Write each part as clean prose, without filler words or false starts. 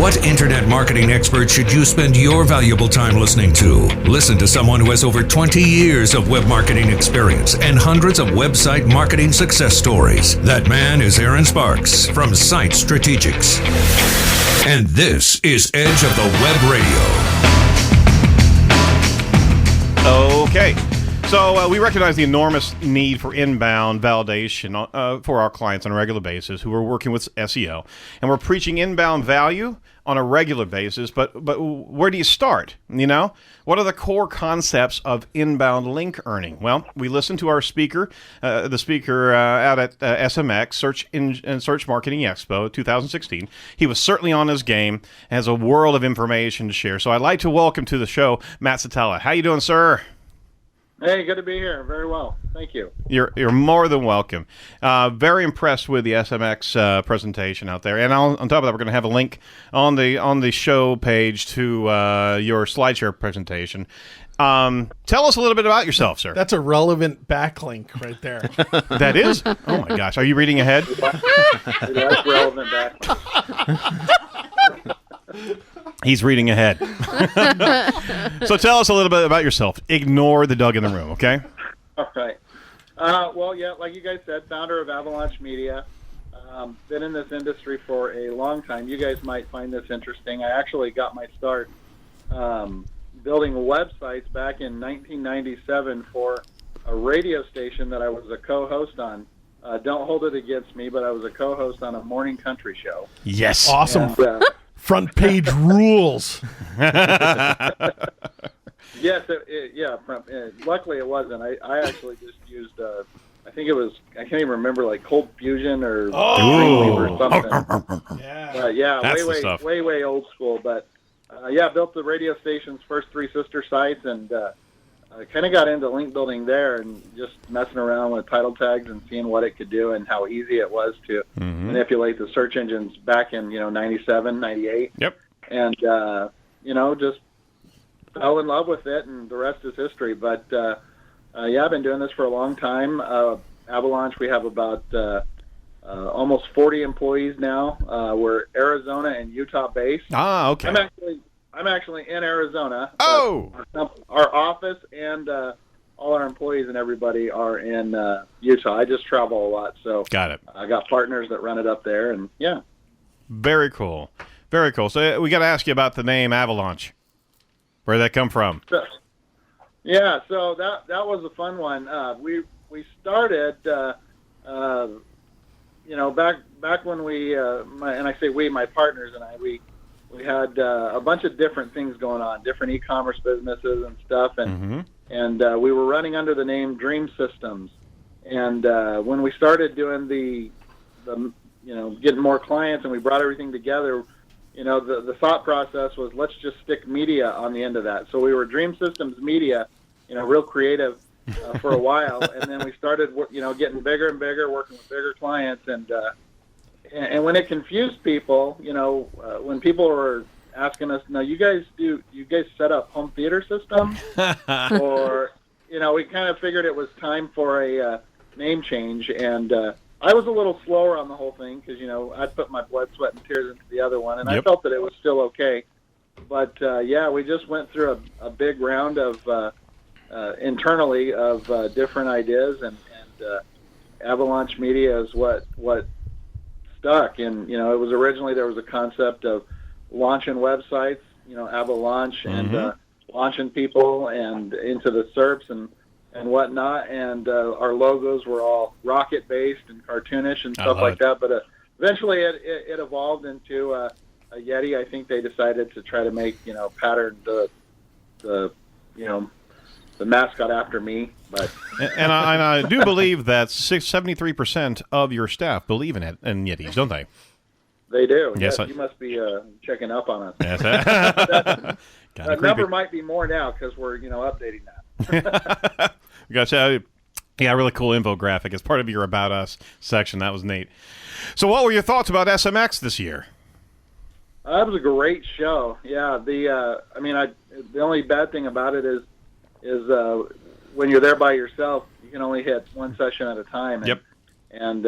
What internet marketing expert should you spend your valuable time listening to? Listen to someone who has over 20 years of web marketing experience and hundreds of website marketing success stories. That man is Aaron Sparks from Site Strategics. And this is Edge of the Web Radio. Okay. So we recognize the enormous need for inbound validation for our clients on a regular basis who are working with SEO. And we're preaching inbound value on a regular basis, but where do you start? You know, what are the core concepts of inbound link earning? Well, we listened to our speaker, the speaker out at SMX, Search Marketing Expo 2016. He was certainly on his game, has a world of information to share. So I'd like to welcome to the show Matt Siltala. How you doing, sir? Hey, good to be here. Very well. Thank you. You're more than welcome. Very impressed with the SMX presentation out there. And on top of that, we're going to have a link on the show page to your SlideShare presentation. Tell us a little bit about yourself, sir. That's a relevant backlink right there. That is? Oh, my gosh. Are you reading ahead? That's relevant back. He's reading ahead. So tell us a little bit about yourself. Ignore the Doug in the room, okay? All right. Well, yeah, like you guys said, founder of Avalaunch Media. Been in this industry for a long time. You guys might find this interesting. I actually got my start building websites back in 1997 for a radio station that I was a co-host on. Don't hold it against me, but I was a co-host on a morning country show. Yes. Awesome. And, Front page rules. yes, luckily it wasn't. I actually just used, I think it was, I can't even remember, like Cold Fusion or Dreamweaver or something. Yeah. That's way old school. But built the radio station's first 3 sister sites, and I kind of got into link building there and just messing around with title tags and seeing what it could do and how easy it was to manipulate the search engines back in 97, 98. Yep. And just fell in love with it, and the rest is history. But I've been doing this for a long time. Avalaunch, we have about almost 40 employees now. We're Arizona and Utah based. Ah, okay. I'm actually in Arizona. Oh! Our office and all our employees and everybody are in Utah. I just travel a lot, so got it. I got partners that run it up there, and yeah. Very cool. Very cool. So we got to ask you about the name Avalaunch. Where did that come from? So that was a fun one. We started, back when we, and I say we, my partners and I, we had a bunch of different things going on, different e-commerce businesses and stuff, and we were running under the name Dream Systems. And when we started doing the getting more clients and we brought everything together, the thought process was, let's just stick media on the end of that. So we were Dream Systems Media, real creative for a while, and then we started, getting bigger and bigger, working with bigger clients, and when it confused people, when people were asking us, "Now, you guys set up home theater systems?" or, we kind of figured it was time for a name change, and I was a little slower on the whole thing because, I'd put my blood, sweat, and tears into the other one, and I felt that it was still okay. But, we just went through a big round of internally of different ideas, and Avalaunch Media is what stuck. And it was originally, there was a concept of launching websites, Avalaunch, and launching people and into the SERPs and whatnot, and our logos were all rocket based and cartoonish and stuff like that. But eventually it evolved into a Yeti. I think they decided to try to make pattern the mascot after me. But and I do believe that 73% of your staff believe in Yetis, don't they? They do. Yes, you must be checking up on us. Yes. That number might be more now because we're updating that. Gotcha. Yeah, really cool infographic as part of your About Us section. That was neat. So what were your thoughts about SMX this year? That was a great show. Yeah, the only bad thing about it is when you're there by yourself, you can only hit one session at a time. And, Yep. And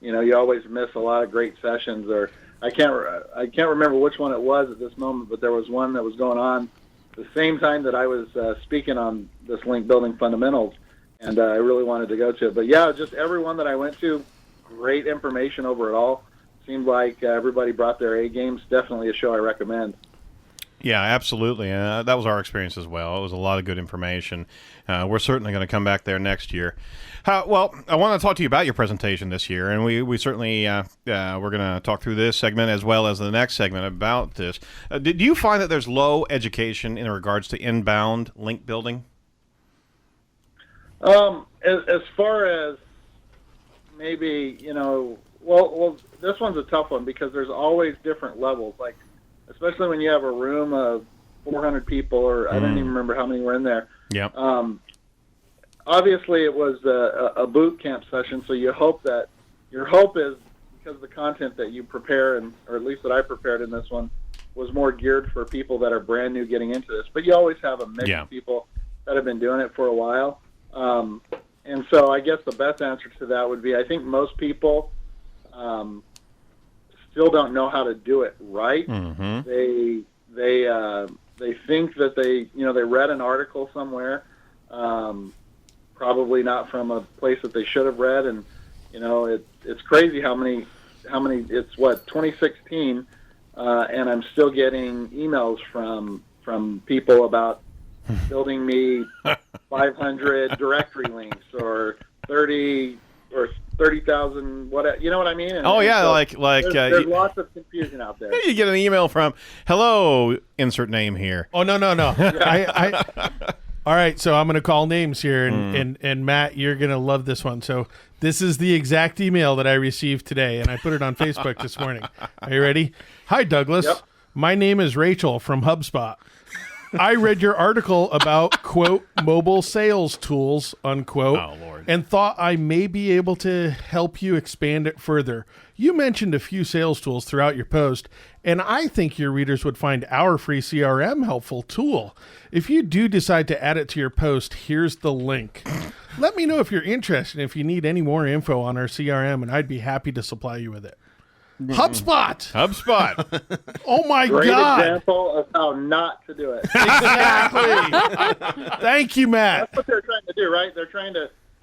you always miss a lot of great sessions, or I can't remember which one it was at this moment, but there was one that was going on the same time that I was speaking on this link building fundamentals, and I really wanted to go to it. But yeah, just everyone that I went to, great information over it all. Seemed like everybody brought their A games. Definitely a show I recommend. Yeah, absolutely. That was our experience as well. It was a lot of good information. We're certainly going to come back there next year. Well, I want to talk to you about your presentation this year, and we certainly we're going to talk through this segment as well as the next segment about this. Did you find that there's low education in regards to inbound link building? As far as maybe, well, this one's a tough one because there's always different levels. Like, especially when you have a room of 400 people, or I don't even remember how many were in there. Yeah. Obviously, it was a boot camp session, so your hope is, because of the content that you prepare, or at least that I prepared in this one, was more geared for people that are brand new getting into this. But you always have a mix of people that have been doing it for a while. And so I guess the best answer to that would be, I think most people still don't know how to do it right. Mm-hmm. They think that they read an article somewhere, probably not from a place that they should have read, and it's crazy how many it's 2016, and I'm still getting emails from people about building me 500 directory links or 30,000, what, you know what I mean? And so there's lots of confusion out there. You get an email from, hello, insert name here. Oh, no. All right, so I'm going to call names here, and Matt, you're going to love this one. So this is the exact email that I received today, and I put it on Facebook this morning. Are you ready? Hi, Douglas. Yep. My name is Rachel from HubSpot. I read your article about, quote, mobile sales tools, unquote, and thought I may be able to help you expand it further. You mentioned a few sales tools throughout your post, and I think your readers would find our free CRM helpful tool. If you do decide to add it to your post, here's the link. Let me know if you're interested, if you need any more info on our CRM, and I'd be happy to supply you with it. HubSpot. Oh my Great God. example of how not to do it. Exactly. Thank you, Matt. That's what they're trying to do, right?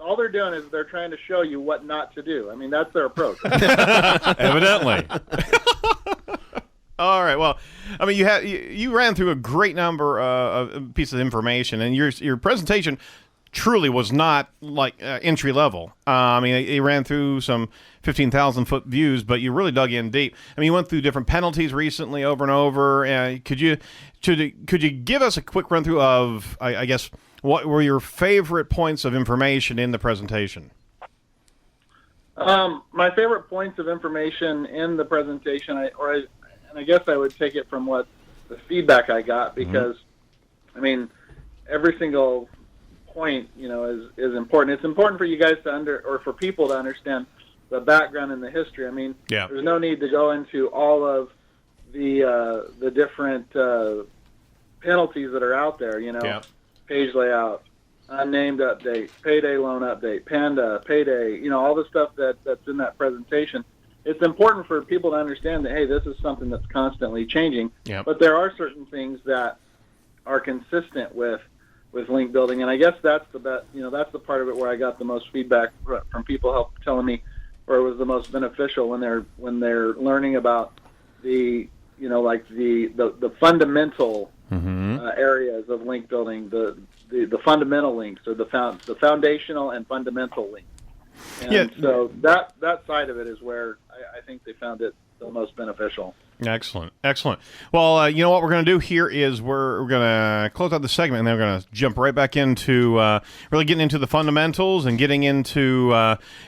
All they're doing is they're trying to show you what not to do. I mean, that's their approach. Evidently. All right. Well, I mean, you ran through a great number of pieces of information, and your presentation truly was not like entry level. I mean, it ran through some 15,000-foot views, but you really dug in deep. I mean, you went through different penalties recently over and over. Could you give us a quick run through of, I guess, what were your favorite points of information in the presentation? My favorite points of information in the presentation, I guess I would take it from what the feedback I got, because I mean, every single point, is important. It's important for you guys or for people to understand the background and the history. I mean, there's no need to go into all of the different penalties that are out there. Page layout, unnamed update, payday loan update, Panda, payday. All the stuff that's in that presentation. It's important for people to understand that, hey, this is something that's constantly changing. Yep. But there are certain things that are consistent with link building, and I guess that's the that's the part of it where I got the most feedback from people telling me where it was the most beneficial when they're learning about the the fundamental areas of link building, the fundamental links, or the foundational and fundamental links. And so that side of it is where I think they found it the most beneficial. Excellent. Well, you know what we're going to do here is we're going to close out the segment, and then we're going to jump right back into really getting into the fundamentals and getting into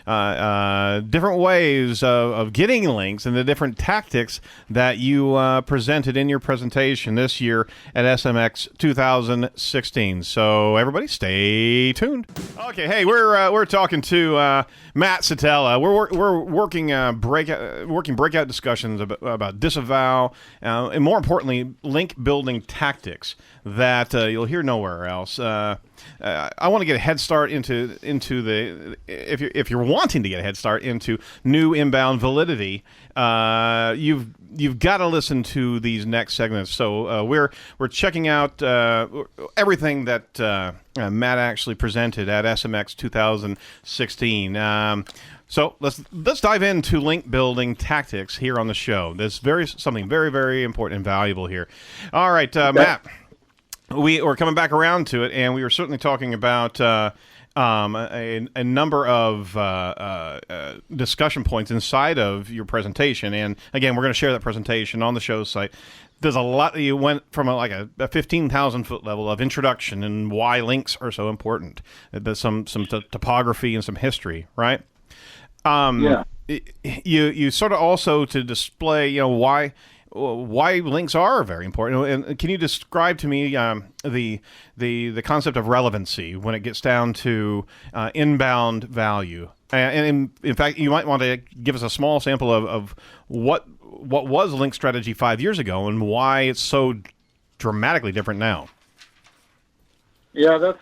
different ways of getting links and the different tactics that you presented in your presentation this year at SMX 2016. So everybody, stay tuned. Okay, hey, we're talking to Matt Siltala. We're working breakout discussions about Disavow, and more importantly, link building tactics that you'll hear nowhere else. I want to get a head start into the if you're wanting to get a head start into new inbound validity. you've got to listen to these next segments. So we're checking out everything that Matt actually presented at SMX 2016. So let's dive into link building tactics here on the show. There's something very, very important and valuable here. All right, Matt, we're coming back around to it, and we were certainly talking about a number of discussion points inside of your presentation. And again, we're going to share that presentation on the show's site. There's a lot. You went from a 15,000-foot level of introduction and why links are so important. There's some topography and some history, right? Yeah. You sort of also to display, why links are very important. And can you describe to me the concept of relevancy when it gets down to inbound value? And in fact, you might want to give us a small sample of what was link strategy 5 years ago and why it's so dramatically different now. Yeah,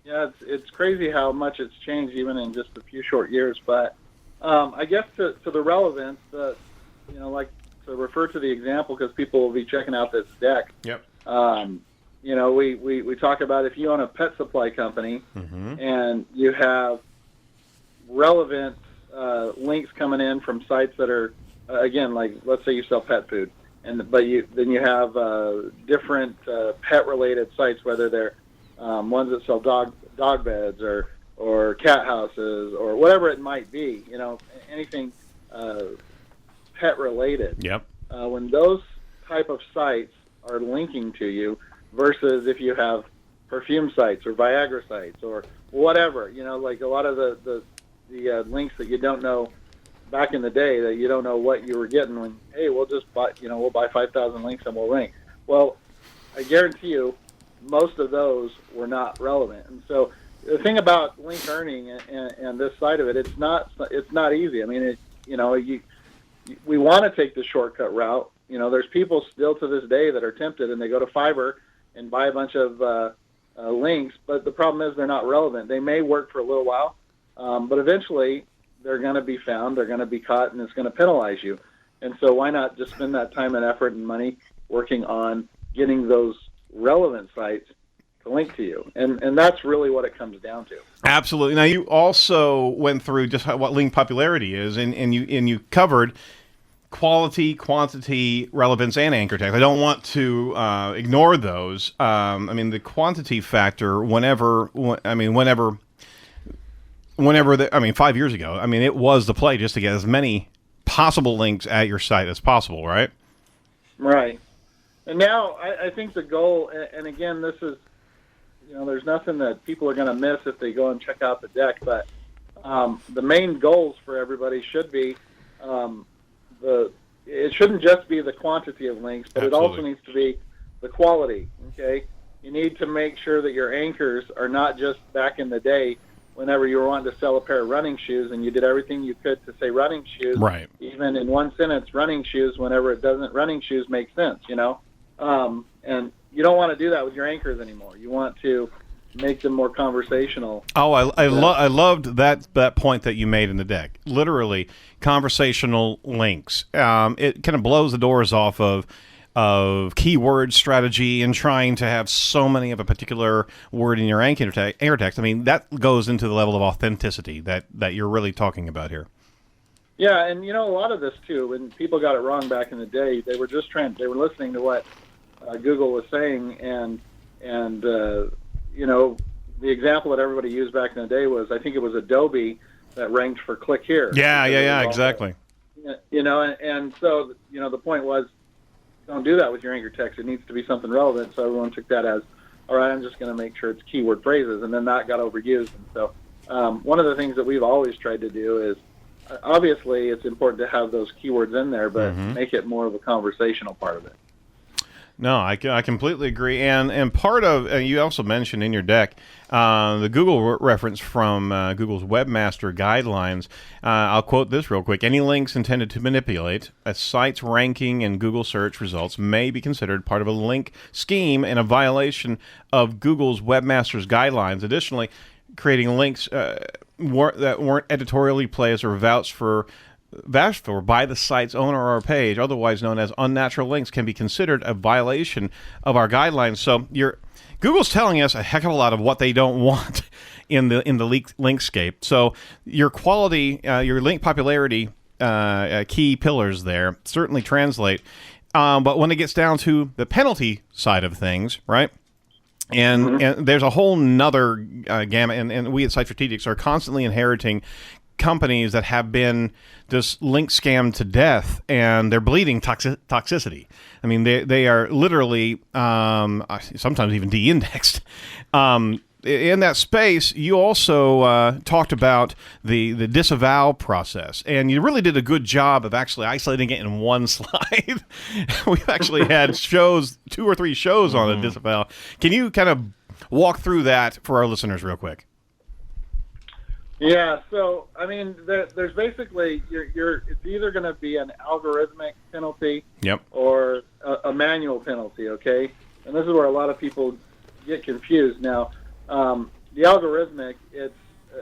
it's crazy how much it's changed even in just a few short years. But I guess to the relevance, like to refer to the example because people will be checking out this deck. Yep. We talk about if you own a pet supply company and you have relevant links coming in from sites that are again, like let's say you sell pet food, but you have different pet related sites, whether they're ones that sell dog beds or cat houses or whatever it might be, anything pet related. Yep. When those type of sites are linking to you versus if you have perfume sites or Viagra sites or whatever, like a lot of the links that you don't know back in the day that you don't know what you were getting when, hey, we'll just buy, we'll buy 5,000 links and we'll rank. Well, I guarantee you most of those were not relevant. And so the thing about link earning and this side of it, it's not easy. I mean, we want to take the shortcut route. There's people still to this day that are tempted and they go to Fiverr and buy a bunch of links, but the problem is they're not relevant. They may work for a little while, but eventually they're going to be found, they're going to be caught, and it's going to penalize you. And so why not just spend that time and effort and money working on getting those relevant sites to link to you? And that's really what it comes down to. Absolutely. Now, you also went through just what link popularity is, and you covered quality, quantity, relevance, and anchor text. I don't want to ignore those. The quantity factor, whenever 5 years ago, it was the play just to get as many possible links at your site as possible, right? Right. And now I think the goal, and again, this is, there's nothing that people are going to miss if they go and check out the deck, but the main goals for everybody should be it shouldn't just be the quantity of links, but Absolutely. It also needs to be the quality, okay? You need to make sure that your anchors are not just back in the day whenever you were wanting to sell a pair of running shoes and you did everything you could to say running shoes, right? Even in one sentence, running shoes, whenever it doesn't, running shoes make sense, and you don't want to do that with your anchors anymore. You want to make them more conversational. Oh, I loved that point that you made in the deck. Literally, conversational links. It kind of blows the doors off of keyword strategy and trying to have so many of a particular word in your anchor text. That goes into the level of authenticity that you're really talking about here. Yeah, and a lot of this too, when people got it wrong back in the day, they were listening to what Google was saying, and the example that everybody used back in the day was, I think it was Adobe that ranked for click here. Yeah, exactly. And so, the point was, don't do that with your anchor text. It needs to be something relevant. So everyone took that as, all right, I'm just going to make sure it's keyword phrases, and then that got overused. And so one of the things that we've always tried to do is, obviously it's important to have those keywords in there, but make it more of a conversational part of it. No, I completely agree. And part of, you also mentioned in your deck, the Google reference from Google's Webmaster guidelines. I'll quote this real quick. Any links intended to manipulate a site's ranking and Google search results may be considered part of a link scheme and a violation of Google's Webmaster's guidelines. Additionally, creating links that weren't editorially placed or vouched for vouched for by the site's owner or page, otherwise known as unnatural links, can be considered a violation of our guidelines. So Google's telling us a heck of a lot of what they don't want in the linkscape. So your quality, your link popularity key pillars there certainly translate. But when it gets down to the penalty side of things, right? And there's a whole nother gamut, and we at Site Strategics are constantly inheriting companies that have been just link scammed to death, and they're bleeding toxicity. I mean, they are literally sometimes even de-indexed. In that space, you also talked about the disavow process, and you really did a good job of actually isolating it in one slide. We've actually had 2 or 3 shows on the disavow. Can you kind of walk through that for our listeners real quick? Yeah, so I mean, there's basically it's either going to be an algorithmic penalty, or a manual penalty. Okay, and this is where a lot of people get confused. Now, the algorithmic, it's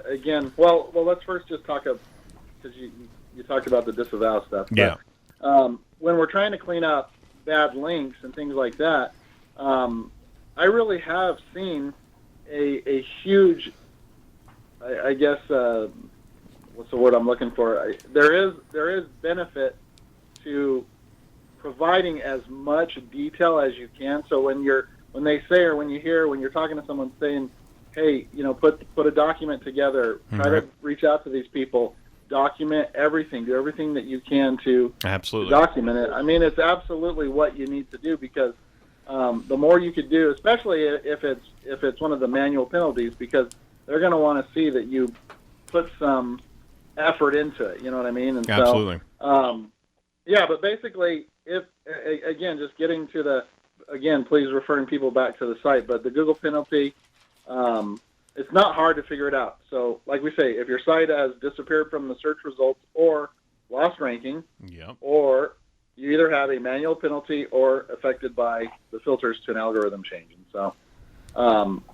again, well, let's first just talk about, because you talked about the disavow stuff. Yeah. But, when we're trying to clean up bad links and things like that, I really have seen a huge, I guess, what's the word I'm looking for? There is benefit to providing as much detail as you can. So when you're talking to someone saying, hey, put a document together, try to reach out to these people, document everything, do everything that you can to document it. I mean, it's absolutely what you need to do, because the more you could do, especially if it's one of the manual penalties, because they're going to want to see that you put some effort into it. You know what I mean? And absolutely. So, but basically, just getting to please referring people back to the site, but the Google penalty, it's not hard to figure it out. So, like we say, if your site has disappeared from the search results or lost ranking, or you either have a manual penalty or affected by the filters to an algorithm change. And so,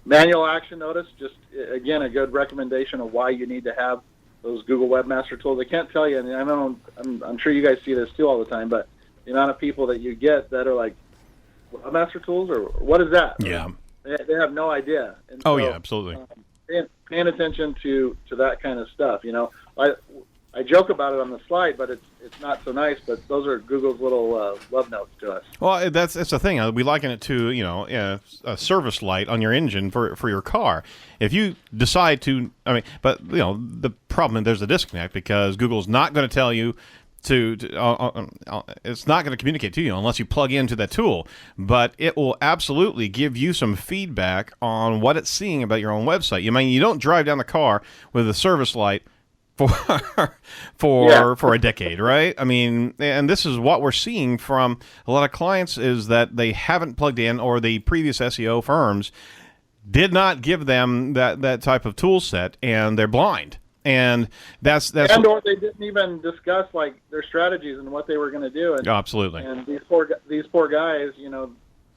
manual action notice, just again, a good recommendation of why you need to have those Google Webmaster tools. I can't tell you, and I know I'm sure you guys see this too all the time, but the amount of people that you get that are like, Webmaster tools, or what is that? Yeah. They have no idea. And so, absolutely. Paying attention to that kind of stuff. I joke about it on the slide, but it's not so nice. But those are Google's little love notes to us. Well, that's the thing. We liken it to a service light on your engine for your car. If you decide to, the problem, there's a disconnect, because Google's not going to tell you it's not going to communicate to you unless you plug into that tool, but it will absolutely give you some feedback on what it's seeing about your own website. You don't drive down the car with a service light for a decade, right? I mean, and this is what we're seeing from a lot of clients, is that they haven't plugged in, or the previous SEO firms did not give them that type of tool set, and they're blind. And that's or they didn't even discuss like their strategies and what they were going to do. And, absolutely. And these poor guys,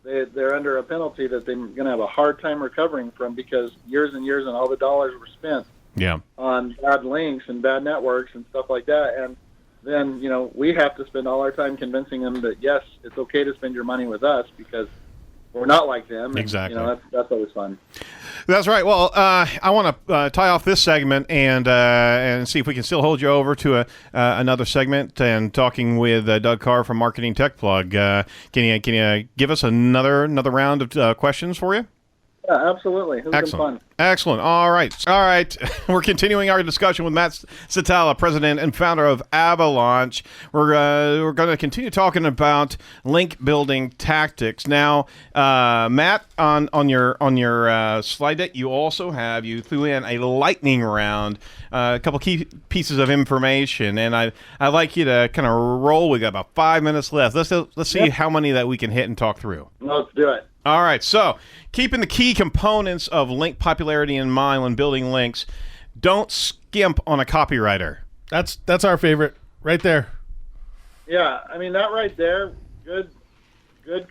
they're under a penalty that they're going to have a hard time recovering from, because years and years and all the dollars were spent on bad links and bad networks and stuff like that. And then we have to spend all our time convincing them that yes, it's okay to spend your money with us, because we're not like them. And, exactly. That's always fun. That's right. Well, I want to tie off this segment and see if we can still hold you over to another segment and talking with Doug Carr from Marketing Tech Plug. Can you give us another round of questions for you? Yeah, absolutely. It was fun. Excellent. All right. We're continuing our discussion with Matt Siltala, president and founder of Avalaunch. We're going to continue talking about link building tactics. Now, Matt, on your slide deck, you threw in a lightning round, a couple key pieces of information, and I'd like you to kind of roll. We got about 5 minutes left. Let's see how many that we can hit and talk through. Let's do it. All right, so keeping the key components of link popularity in mind when building links, don't skimp on a copywriter. That's our favorite right there. Yeah, I mean, that right there, good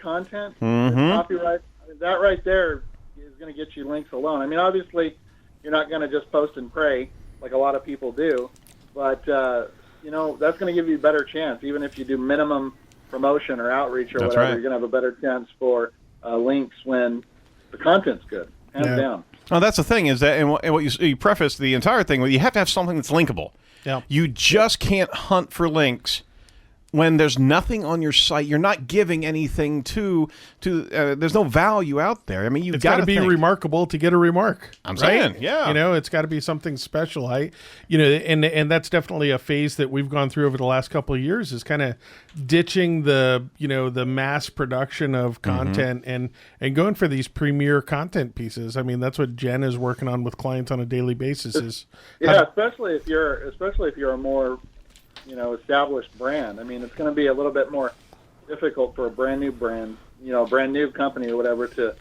content, mm-hmm. good copyright. I mean, that right there is going to get you links alone. I mean, obviously, you're not going to just post and pray like a lot of people do, but that's going to give you a better chance. Even if you do minimum promotion or outreach or That's whatever, right. you're going to have a better chance for links when the content's good, hands down. Oh, that's the thing is that, and what you preface the entire thing with, you have to have something that's linkable. Yeah. You just can't hunt for links when there's nothing on your site. You're not giving anything to there's no value out there. I mean, you've It's got to be think. remarkable to get a remark. I'm right? saying, yeah. It's got to be something special. And that's definitely a phase that we've gone through over the last couple of years, is kind of ditching the mass production of content and going for these premier content pieces. I mean, that's what Jen is working on with clients on a daily basis. Especially if you're a more established brand. I mean, it's going to be a little bit more difficult for a brand new brand, brand new company or whatever to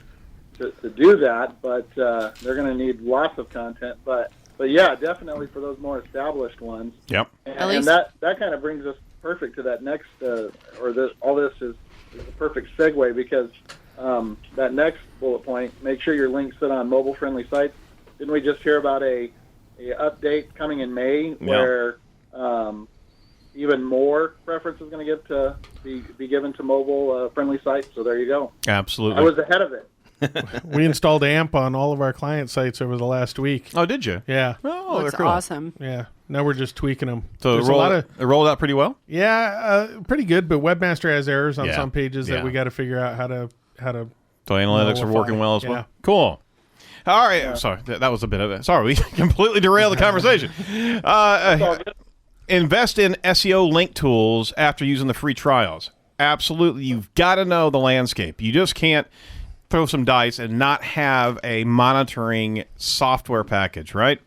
do that, but they're going to need lots of content. But yeah, definitely for those more established ones. Yep. And that kind of brings us perfect to that next, all this is a perfect segue, because that next bullet point, make sure your links sit on mobile-friendly sites. Didn't we just hear about a update coming in May where even more preference is going to be given to mobile-friendly sites? So there you go. Absolutely. I was ahead of it. We installed AMP on all of our client sites over the last week. Oh, did you? Yeah. Oh, Looks they're cool. awesome. Yeah. Now we're just tweaking them. So it rolled out pretty well? Yeah, pretty good, but Webmaster has errors on Yeah. some pages that we got to figure out how to So analytics are nullify. working well as well? Yeah. Cool. All right. Sorry, that was a bit of it. Sorry, we completely derailed the conversation. Invest in SEO link tools after using the free trials. Absolutely. You've got to know the landscape. You just can't throw some dice and not have a monitoring software package, right?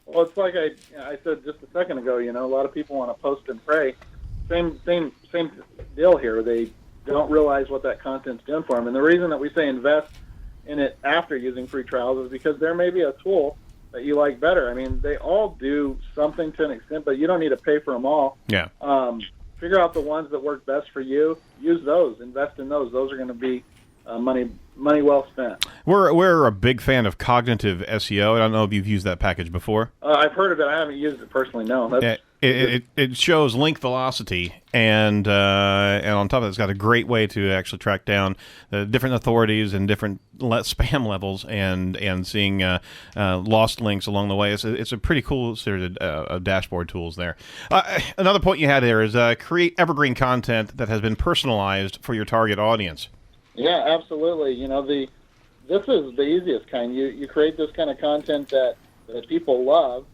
Well, it's like I said just a second ago, a lot of people want to post and pray. Same deal here. They don't realize what that content's doing for them. And the reason that we say invest in it after using free trials is because there may be a tool that you like better. I mean, they all do something to an extent, but you don't need to pay for them all. Yeah. Figure out the ones that work best for you. Use those. Invest in those. Those are going to be money well spent. We're a big fan of cognitive SEO. I don't know if you've used that package before. I've heard of it. I haven't used it personally. No. It shows link velocity, and on top of it, it's got a great way to actually track down the different authorities and different spam levels, and seeing lost links along the way. It's a pretty cool series of dashboard tools there. Another point you had there is create evergreen content that has been personalized for your target audience. Yeah, absolutely. This is the easiest kind. You create this kind of content that people love,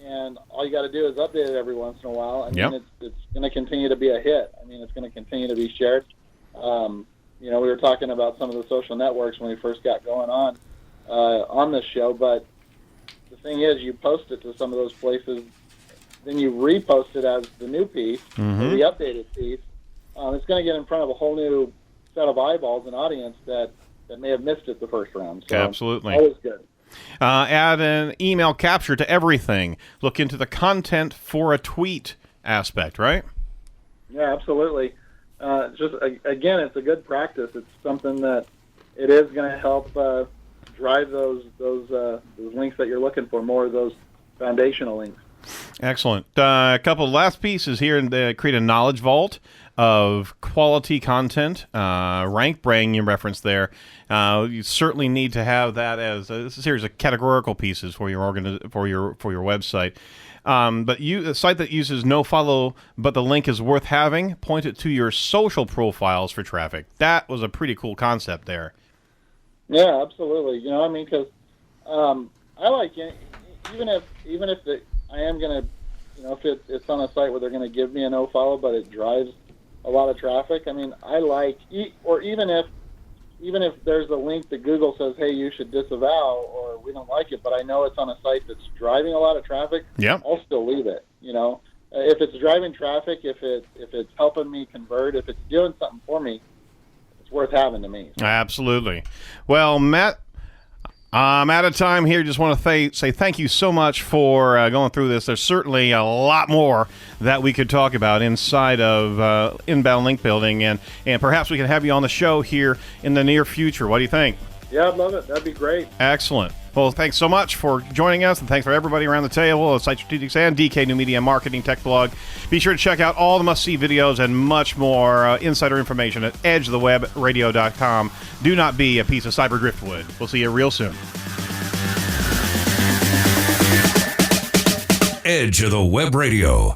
and all you got to do is update it every once in a while. I mean, it's going to continue to be a hit. I mean, it's going to continue to be shared. We were talking about some of the social networks when we first got going on this show, but the thing is, you post it to some of those places, then you repost it as the new piece, or the updated piece. It's going to get in front of a whole new set of eyeballs and audience that may have missed it the first round. So Absolutely. Always good. Add an email capture to everything. Look into the content for a tweet aspect, right? Yeah, absolutely. Again, it's a good practice. It's something that it is going to help drive those links that you're looking for, more of those foundational links. Excellent. A couple of last pieces here, and create a knowledge vault of quality content. Rank brain you referenced there. You certainly need to have that as a series of categorical pieces for your for your website. But a site that uses no follow, but the link is worth having, point it to your social profiles for traffic. That was a pretty cool concept there. Yeah, absolutely. Because I like it, even if I am going to, if it's on a site where they're going to give me a no follow, but it drives a lot of traffic. I mean, I like, or even if there's a link that Google says, hey, you should disavow, or we don't like it, but I know it's on a site that's driving a lot of traffic, I'll still leave it. If it's driving traffic, if it's helping me convert, if it's doing something for me, it's worth having to me. Absolutely. Well, Matt, I'm out of time here. Just want to say thank you so much for going through this. There's certainly a lot more that we could talk about inside of inbound link building, and perhaps we can have you on the show here in the near future. What do you think? Yeah, I'd love it. That'd be great. Excellent. Well, thanks so much for joining us, and thanks for everybody around the table at Site Strategics and DK New Media Marketing Tech Blog. Be sure to check out all the must-see videos and much more insider information at edgeofthewebradio.com. Do not be a piece of cyber driftwood. We'll see you real soon. Edge of the Web Radio.